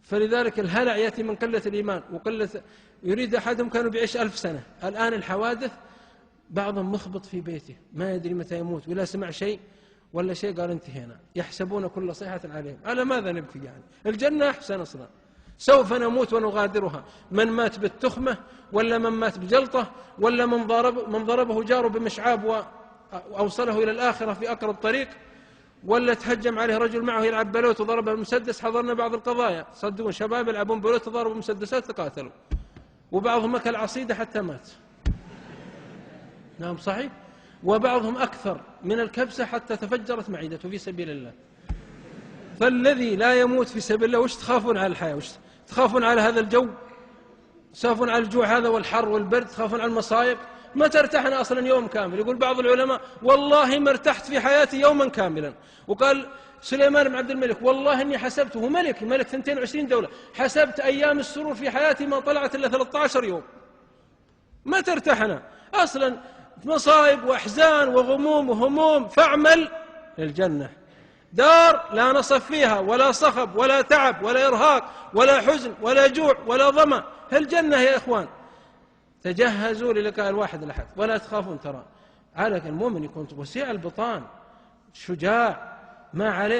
فلذلك الهلع يأتي من قلة الإيمان وقلة. يريد أحدهم كانوا بيعيش 1000 سنة، الآن الحوادث بعضهم مخبط في بيته ما يدري متى يموت، ولا سمع شيء ولا شيء قال انتهينا، يحسبون كل صيحة عليهم. على ماذا نبكي يعني؟ الجنة أحسن أصلا، سوف نموت ونغادرها. من مات بالتخمة، ولا من مات بجلطة، ولا من ضربه جاره بمشعاب وأوصله إلى الآخرة في أقرب طريق، ولا تهجم عليه رجل معه يلعب بلوت وضربه بمسدس. حضرنا بعض القضايا صدقون، شباب يلعبون بلوت وضربوا بمسدسات تقاتلوا، وبعضهم أكل عصيدة حتى مات. نعم صحيح. وبعضهم أكثر من الكبسة حتى تفجرت معدته في سبيل الله. فالذي لا يموت في سبيل الله، وش تخافون على الحياة؟ وش تخافون على هذا الجو؟ تخافون على الجوع هذا والحر والبرد؟ تخافون على المصائب؟ ما ترتاحنا أصلا يوم كامل. يقول بعض العلماء والله ما ارتحت في حياتي يوما كاملا. وقال سليمان بن عبد الملك والله إني حسبته ملك 22 دولة، حسبت أيام السرور في حياتي ما طلعت إلا 13 يوم. ما ترتاحنا أصلا، مصائب وأحزان وغموم وهموم. فاعمل للجنة، دار لا نصب فيها ولا صخب ولا تعب ولا إرهاق ولا حزن ولا جوع ولا ظمأ. الجنة يا إخوان. تجهزوا للقاء الواحد الأحد ولا تخافون. ترى عليك المؤمن يكون وسيع البطان، شجاع، ما عليه